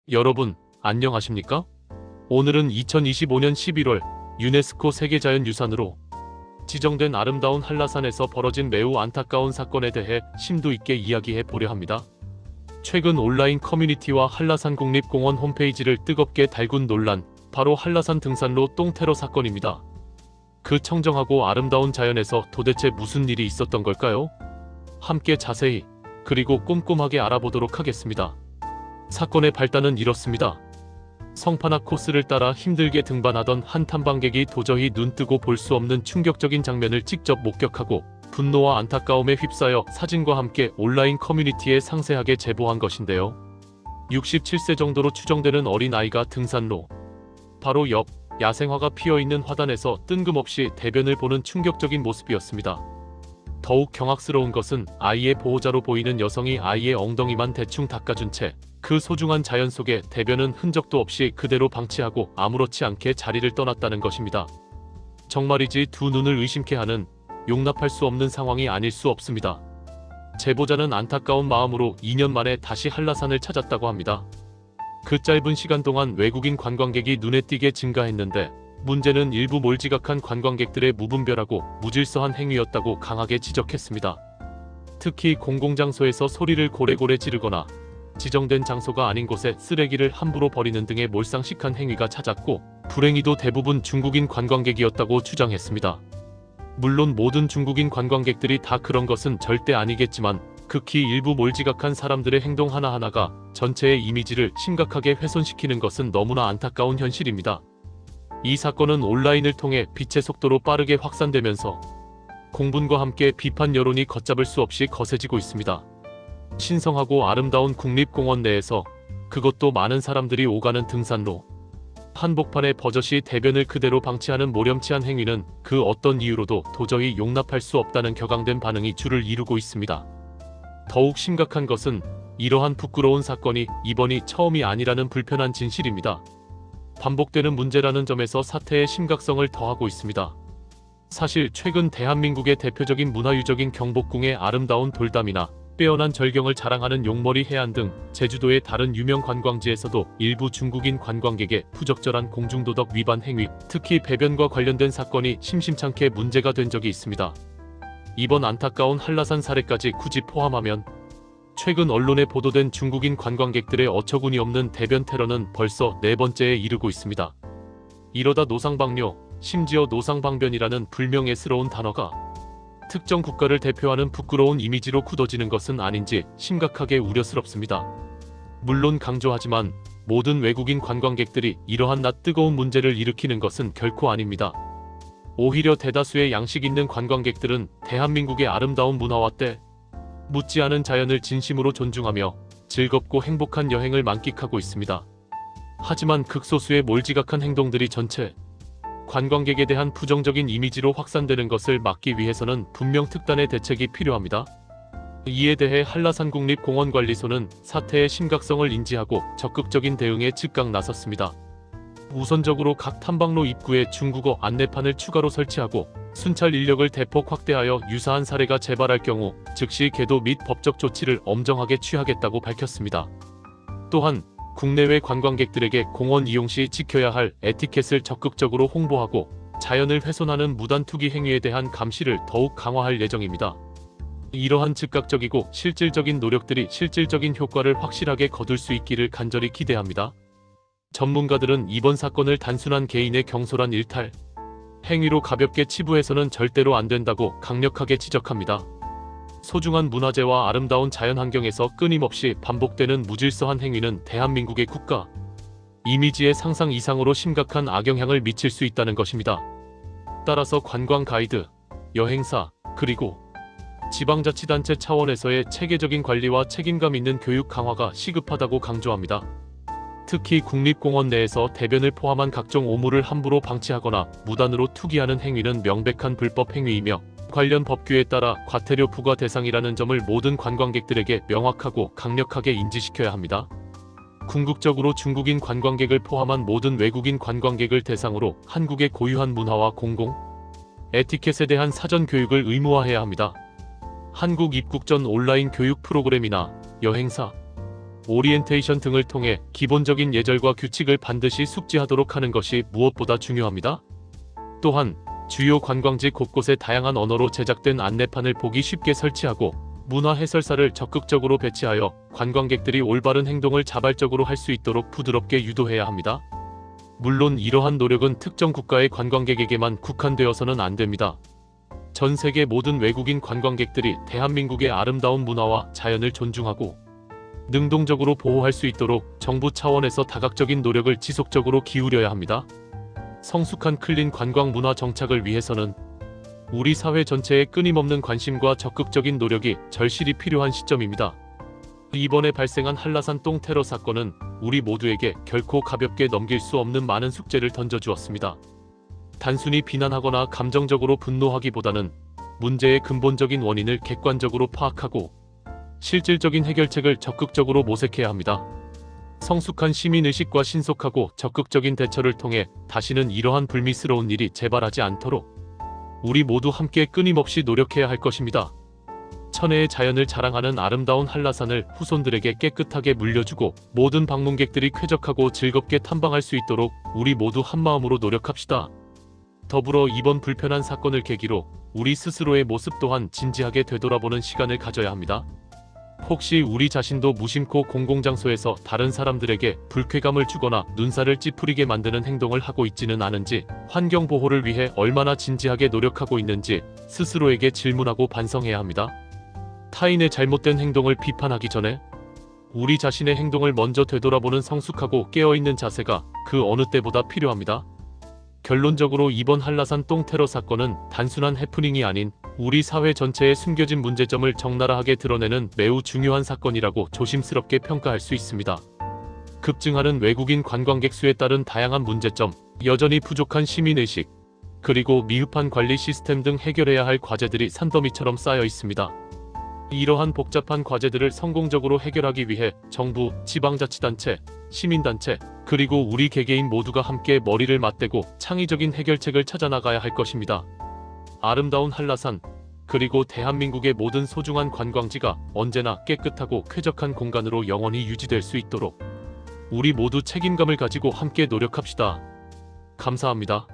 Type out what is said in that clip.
여러분, 안녕하십니까? 오늘은 2025년 11월 유네스코 세계자연유산으로 지정된 아름다운 한라산에서 벌어진 매우 안타까운 사건에 대해 심도 있게 이야기해 보려 합니다. 최근 온라인 커뮤니티와 한라산 국립공원 홈페이지를 뜨겁게 달군 논란, 바로 한라산 등산로 똥테러 사건입니다. 그 청정하고 아름다운 자연에서 도대체 무슨 일이 있었던 걸까요? 함께 자세히 그리고 꼼꼼하게 알아보도록 하겠습니다. 사건의 발단은 이렇습니다. 성판악 코스를 따라 힘들게 등반하던 한 탐방객이 도저히 눈뜨고 볼 수 없는 충격적인 장면을 직접 목격하고 분노와 안타까움에 휩싸여 사진과 함께 온라인 커뮤니티에 상세하게 제보한 것인데요. 67세 정도로 추정되는 어린아이가 등산로 바로 옆 야생화가 피어있는 화단에서 뜬금없이 대변을 보는 충격적인 모습이었습니다. 더욱 경악스러운 것은 아이의 보호자로 보이는 여성이 아이의 엉덩이만 대충 닦아준 채 그 소중한 자연 속에 대변은 흔적도 없이 그대로 방치하고 아무렇지 않게 자리를 떠났다는 것입니다. 정말이지 두 눈을 의심케 하는 용납할 수 없는 상황이 아닐 수 없습니다. 제보자는 안타까운 마음으로 2년 만에 다시 한라산을 찾았다고 합니다. 그 짧은 시간 동안 외국인 관광객이 눈에 띄게 증가했는데 문제는 일부 몰지각한 관광객들의 무분별하고 무질서한 행위였다고 강하게 지적했습니다. 특히 공공장소에서 소리를 고래고래 지르거나 지정된 장소가 아닌 곳에 쓰레기를 함부로 버리는 등의 몰상식한 행위가 잦았고 불행히도 대부분 중국인 관광객이었다고 주장했습니다. 물론 모든 중국인 관광객들이 다 그런 것은 절대 아니겠지만 극히 일부 몰지각한 사람들의 행동 하나하나가 전체의 이미지를 심각하게 훼손시키는 것은 너무나 안타까운 현실입니다. 이 사건은 온라인을 통해 빛의 속도로 빠르게 확산되면서 공분과 함께 비판 여론이 걷잡을 수 없이 거세지고 있습니다. 신성하고 아름다운 국립공원 내에서 그것도 많은 사람들이 오가는 등산로 한복판에 버젓이 대변을 그대로 방치하는 모렴치한 행위는 그 어떤 이유로도 도저히 용납할 수 없다는 격앙된 반응이 줄을 이루고 있습니다. 더욱 심각한 것은 이러한 부끄러운 사건이 이번이 처음이 아니라는 불편한 진실입니다. 반복되는 문제라는 점에서 사태의 심각성을 더하고 있습니다. 사실 최근 대한민국의 대표적인 문화유적인 경복궁의 아름다운 돌담이나 빼어난 절경을 자랑하는 용머리 해안 등 제주도의 다른 유명 관광지에서도 일부 중국인 관광객의 부적절한 공중도덕 위반 행위, 특히 배변과 관련된 사건이 심심찮게 문제가 된 적이 있습니다. 이번 안타까운 한라산 사례까지 굳이 포함하면 최근 언론에 보도된 중국인 관광객들의 어처구니 없는 대변 테러는 벌써 4번째에 이르고 있습니다. 이러다 노상방뇨, 심지어 노상방변이라는 불명예스러운 단어가 특정 국가를 대표하는 부끄러운 이미지로 굳어지는 것은 아닌지 심각하게 우려스럽습니다. 물론 강조하지만 모든 외국인 관광객들이 이러한 낯 뜨거운 문제를 일으키는 것은 결코 아닙니다. 오히려 대다수의 양식 있는 관광객들은 대한민국의 아름다운 문화와 때 묻지 않은 자연을 진심으로 존중하며 즐겁고 행복한 여행을 만끽하고 있습니다. 하지만 극소수의 몰지각한 행동들이 전체 관광객에 대한 부정적인 이미지로 확산되는 것을 막기 위해서는 분명 특단의 대책이 필요합니다. 이에 대해 한라산국립공원관리소는 사태의 심각성을 인지하고 적극적인 대응에 즉각 나섰습니다. 우선적으로 각 탐방로 입구에 중국어 안내판을 추가로 설치하고 순찰 인력을 대폭 확대하여 유사한 사례가 재발할 경우 즉시 계도 및 법적 조치를 엄정하게 취하겠다고 밝혔습니다. 또한 국내외 관광객들에게 공원 이용 시 지켜야 할 에티켓을 적극적으로 홍보하고 자연을 훼손하는 무단 투기 행위에 대한 감시를 더욱 강화할 예정입니다. 이러한 즉각적이고 실질적인 노력들이 실질적인 효과를 확실하게 거둘 수 있기를 간절히 기대합니다. 전문가들은 이번 사건을 단순한 개인의 경솔한 일탈 행위로 가볍게 치부해서는 절대로 안 된다고 강력하게 지적합니다. 소중한 문화재와 아름다운 자연환경에서 끊임없이 반복되는 무질서한 행위는 대한민국의 국가 이미지에 상상 이상으로 심각한 악영향을 미칠 수 있다는 것입니다. 따라서 관광 가이드, 여행사, 그리고 지방자치단체 차원에서의 체계적인 관리와 책임감 있는 교육 강화가 시급하다고 강조합니다. 특히 국립공원 내에서 대변을 포함한 각종 오물을 함부로 방치하거나 무단으로 투기하는 행위는 명백한 불법 행위이며 관련 법규에 따라 과태료 부과 대상이라는 점을 모든 관광객들에게 명확하고 강력하게 인지시켜야 합니다. 궁극적으로 중국인 관광객을 포함한 모든 외국인 관광객을 대상으로 한국의 고유한 문화와 공공 에티켓에 대한 사전 교육을 의무화해야 합니다. 한국 입국 전 온라인 교육 프로그램이나 여행사, 오리엔테이션 등을 통해 기본적인 예절과 규칙을 반드시 숙지하도록 하는 것이 무엇보다 중요합니다. 또한 주요 관광지 곳곳에 다양한 언어로 제작된 안내판을 보기 쉽게 설치하고 문화 해설사를 적극적으로 배치하여 관광객들이 올바른 행동을 자발적으로 할 수 있도록 부드럽게 유도해야 합니다. 물론 이러한 노력은 특정 국가의 관광객에게만 국한되어서는 안 됩니다. 전 세계 모든 외국인 관광객들이 대한민국의 아름다운 문화와 자연을 존중하고 능동적으로 보호할 수 있도록 정부 차원에서 다각적인 노력을 지속적으로 기울여야 합니다. 성숙한 클린 관광 문화 정착을 위해서는 우리 사회 전체의 끊임없는 관심과 적극적인 노력이 절실히 필요한 시점입니다. 이번에 발생한 한라산 똥 테러 사건은 우리 모두에게 결코 가볍게 넘길 수 없는 많은 숙제를 던져주었습니다. 단순히 비난하거나 감정적으로 분노하기보다는 문제의 근본적인 원인을 객관적으로 파악하고 실질적인 해결책을 적극적으로 모색해야 합니다. 성숙한 시민의식과 신속하고 적극적인 대처를 통해 다시는 이러한 불미스러운 일이 재발하지 않도록 우리 모두 함께 끊임없이 노력해야 할 것입니다. 천혜의 자연을 자랑하는 아름다운 한라산을 후손들에게 깨끗하게 물려주고 모든 방문객들이 쾌적하고 즐겁게 탐방할 수 있도록 우리 모두 한마음으로 노력합시다. 더불어 이번 불편한 사건을 계기로 우리 스스로의 모습 또한 진지하게 되돌아보는 시간을 가져야 합니다. 혹시 우리 자신도 무심코 공공장소에서 다른 사람들에게 불쾌감을 주거나 눈살을 찌푸리게 만드는 행동을 하고 있지는 않은지, 환경 보호를 위해 얼마나 진지하게 노력하고 있는지 스스로에게 질문하고 반성해야 합니다. 타인의 잘못된 행동을 비판하기 전에 우리 자신의 행동을 먼저 되돌아보는 성숙하고 깨어있는 자세가 그 어느 때보다 필요합니다. 결론적으로 이번 한라산 똥 테러 사건은 단순한 해프닝이 아닌 우리 사회 전체의 숨겨진 문제점을 적나라하게 드러내는 매우 중요한 사건이라고 조심스럽게 평가할 수 있습니다. 급증하는 외국인 관광객 수에 따른 다양한 문제점, 여전히 부족한 시민의식, 그리고 미흡한 관리 시스템 등 해결해야 할 과제들이 산더미처럼 쌓여 있습니다. 이러한 복잡한 과제들을 성공적으로 해결하기 위해 정부, 지방자치단체, 시민단체, 그리고 우리 개개인 모두가 함께 머리를 맞대고 창의적인 해결책을 찾아나가야 할 것입니다. 아름다운 한라산, 그리고 대한민국의 모든 소중한 관광지가 언제나 깨끗하고 쾌적한 공간으로 영원히 유지될 수 있도록 우리 모두 책임감을 가지고 함께 노력합시다. 감사합니다.